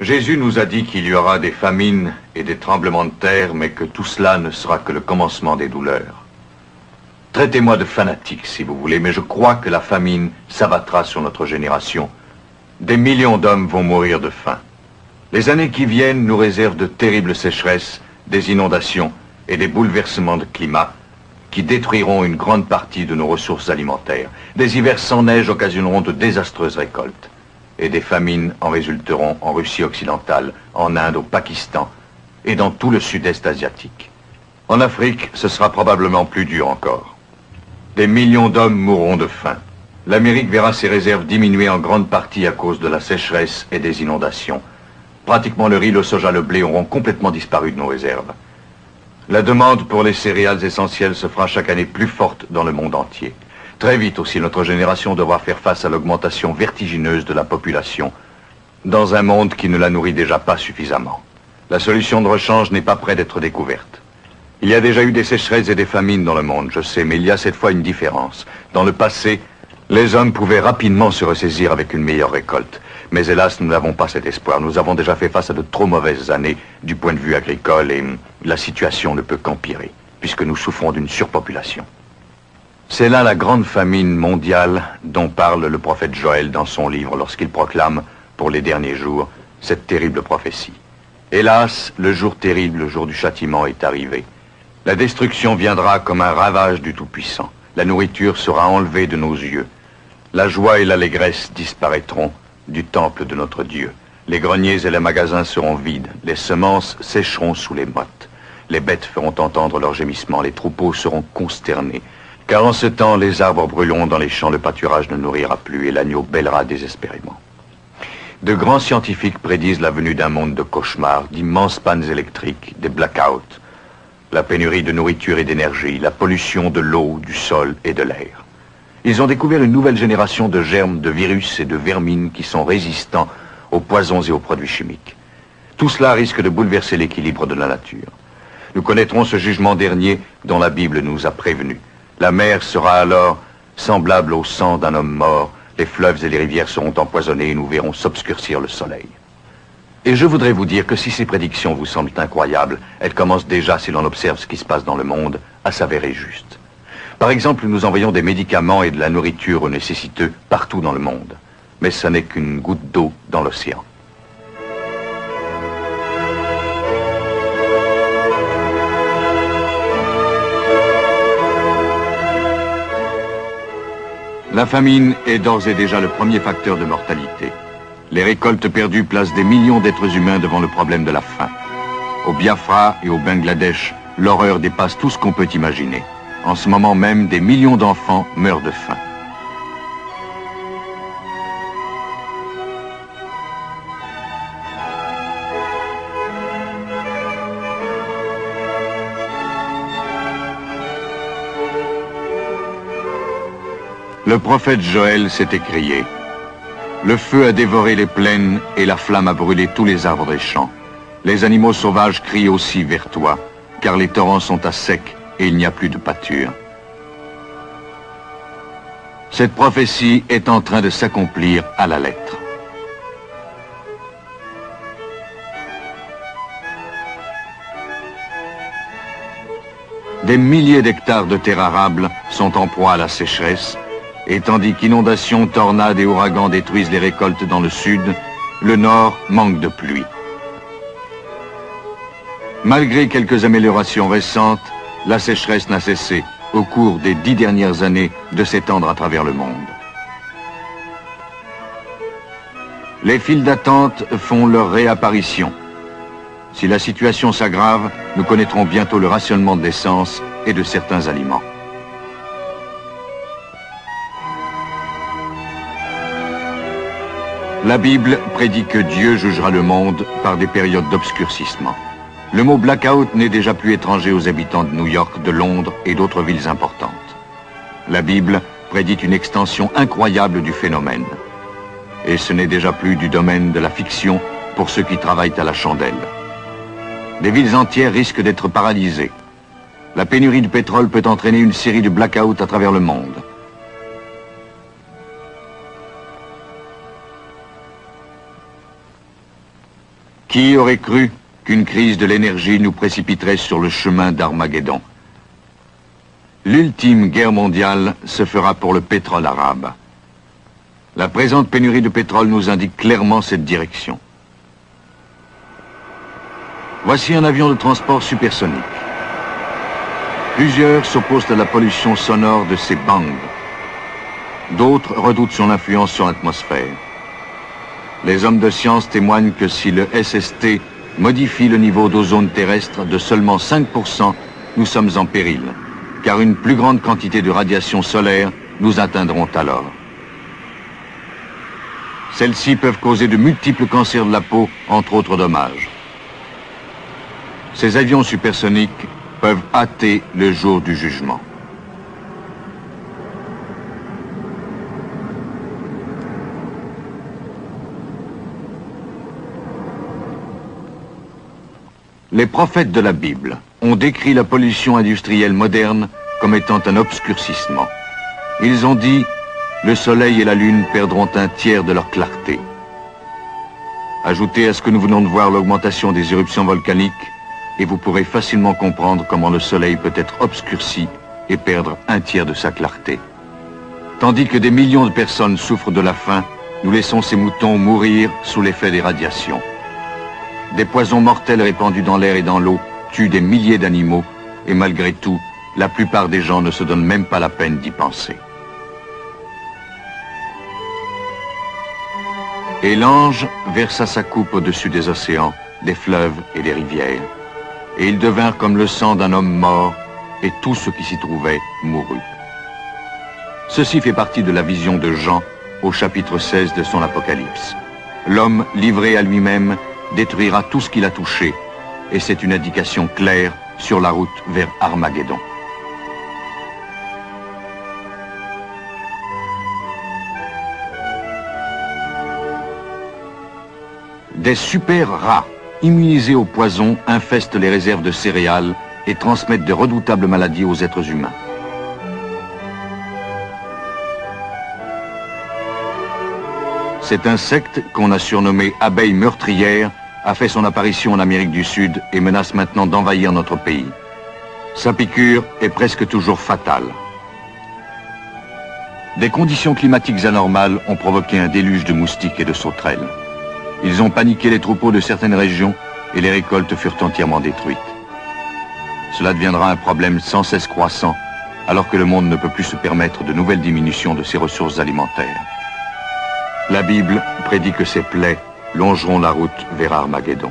Jésus nous a dit qu'il y aura des famines et des tremblements de terre, mais que tout cela ne sera que le commencement des douleurs. Traitez-moi de fanatique si vous voulez, mais je crois que la famine s'abattra sur notre génération. Des millions d'hommes vont mourir de faim. Les années qui viennent nous réservent de terribles sécheresses, des inondations et des bouleversements de climat qui détruiront une grande partie de nos ressources alimentaires. Des hivers sans neige occasionneront de désastreuses récoltes. Et des famines en résulteront en Russie occidentale, en Inde, au Pakistan et dans tout le sud-est asiatique. En Afrique, ce sera probablement plus dur encore. Des millions d'hommes mourront de faim. L'Amérique verra ses réserves diminuer en grande partie à cause de la sécheresse et des inondations. Pratiquement le riz, le soja, le blé auront complètement disparu de nos réserves. La demande pour les céréales essentielles se fera chaque année plus forte dans le monde entier. Très vite aussi, notre génération devra faire face à l'augmentation vertigineuse de la population dans un monde qui ne la nourrit déjà pas suffisamment. La solution de rechange n'est pas près d'être découverte. Il y a déjà eu des sécheresses et des famines dans le monde, je sais, mais il y a cette fois une différence. Dans le passé, les hommes pouvaient rapidement se ressaisir avec une meilleure récolte. Mais hélas, nous n'avons pas cet espoir. Nous avons déjà fait face à de trop mauvaises années du point de vue agricole et la situation ne peut qu'empirer, puisque nous souffrons d'une surpopulation. C'est là la grande famine mondiale dont parle le prophète Joël dans son livre lorsqu'il proclame, pour les derniers jours, cette terrible prophétie. Hélas, le jour terrible, le jour du châtiment est arrivé. La destruction viendra comme un ravage du Tout-Puissant. La nourriture sera enlevée de nos yeux. La joie et l'allégresse disparaîtront du temple de notre Dieu. Les greniers et les magasins seront vides. Les semences sécheront sous les mottes. Les bêtes feront entendre leurs gémissements. Les troupeaux seront consternés. Car en ce temps, les arbres brûleront dans les champs, le pâturage ne nourrira plus et l'agneau bêlera désespérément. De grands scientifiques prédisent la venue d'un monde de cauchemars, d'immenses pannes électriques, des blackouts, la pénurie de nourriture et d'énergie, la pollution de l'eau, du sol et de l'air. Ils ont découvert une nouvelle génération de germes, de virus et de vermines qui sont résistants aux poisons et aux produits chimiques. Tout cela risque de bouleverser l'équilibre de la nature. Nous connaîtrons ce jugement dernier dont la Bible nous a prévenus. La mer sera alors semblable au sang d'un homme mort. Les fleuves et les rivières seront empoisonnés et nous verrons s'obscurcir le soleil. Et je voudrais vous dire que si ces prédictions vous semblent incroyables, elles commencent déjà, si l'on observe ce qui se passe dans le monde, à s'avérer justes. Par exemple, nous envoyons des médicaments et de la nourriture aux nécessiteux partout dans le monde. Mais ce n'est qu'une goutte d'eau dans l'océan. La famine est d'ores et déjà le premier facteur de mortalité. Les récoltes perdues placent des millions d'êtres humains devant le problème de la faim. Au Biafra et au Bangladesh, l'horreur dépasse tout ce qu'on peut imaginer. En ce moment même, des millions d'enfants meurent de faim. Le prophète Joël s'est écrié: le feu a dévoré les plaines et la flamme a brûlé tous les arbres des champs. Les animaux sauvages crient aussi vers toi, car les torrents sont à sec et il n'y a plus de pâture. Cette prophétie est en train de s'accomplir à la lettre. Des milliers d'hectares de terres arables sont en proie à la sécheresse, et tandis qu'inondations, tornades et ouragans détruisent les récoltes dans le sud, le nord manque de pluie. Malgré quelques améliorations récentes, la sécheresse n'a cessé, au cours des 10 dernières années, de s'étendre à travers le monde. Les files d'attente font leur réapparition. Si la situation s'aggrave, nous connaîtrons bientôt le rationnement de l'essence et de certains aliments. La Bible prédit que Dieu jugera le monde par des périodes d'obscurcissement. Le mot blackout n'est déjà plus étranger aux habitants de New York, de Londres et d'autres villes importantes. La Bible prédit une extension incroyable du phénomène. Et ce n'est déjà plus du domaine de la fiction pour ceux qui travaillent à la chandelle. Des villes entières risquent d'être paralysées. La pénurie de pétrole peut entraîner une série de blackouts à travers le monde. Qui aurait cru qu'une crise de l'énergie nous précipiterait sur le chemin d'Armageddon? L'ultime guerre mondiale se fera pour le pétrole arabe. La présente pénurie de pétrole nous indique clairement cette direction. Voici un avion de transport supersonique. Plusieurs s'opposent à la pollution sonore de ces bangs. D'autres redoutent son influence sur l'atmosphère. Les hommes de science témoignent que si le SST modifie le niveau d'ozone terrestre de seulement 5%, nous sommes en péril, car une plus grande quantité de radiation solaire nous atteindront alors. Celles-ci peuvent causer de multiples cancers de la peau, entre autres dommages. Ces avions supersoniques peuvent hâter le jour du jugement. Les prophètes de la Bible ont décrit la pollution industrielle moderne comme étant un obscurcissement. Ils ont dit « Le soleil et la lune perdront un tiers de leur clarté ». Ajoutez à ce que nous venons de voir l'augmentation des éruptions volcaniques et vous pourrez facilement comprendre comment le soleil peut être obscurci et perdre un tiers de sa clarté. Tandis que des millions de personnes souffrent de la faim, nous laissons ces moutons mourir sous l'effet des radiations. Des poisons mortels répandus dans l'air et dans l'eau tuent des milliers d'animaux et malgré tout, la plupart des gens ne se donnent même pas la peine d'y penser. Et l'ange versa sa coupe au-dessus des océans, des fleuves et des rivières. Et ils devinrent comme le sang d'un homme mort, et tout ce qui s'y trouvait mourut. Ceci fait partie de la vision de Jean au chapitre 16 de son Apocalypse. L'homme livré à lui-même détruira tout ce qu'il a touché, et c'est une indication claire sur la route vers Armageddon. Des super rats immunisés au poison infestent les réserves de céréales et transmettent de redoutables maladies aux êtres humains. Cet insecte, qu'on a surnommé abeille meurtrière, a fait son apparition en Amérique du Sud et menace maintenant d'envahir notre pays. Sa piqûre est presque toujours fatale. Des conditions climatiques anormales ont provoqué un déluge de moustiques et de sauterelles. Ils ont paniqué les troupeaux de certaines régions et les récoltes furent entièrement détruites. Cela deviendra un problème sans cesse croissant, alors que le monde ne peut plus se permettre de nouvelles diminutions de ses ressources alimentaires. La Bible prédit que ces plaies longeront la route vers Armageddon.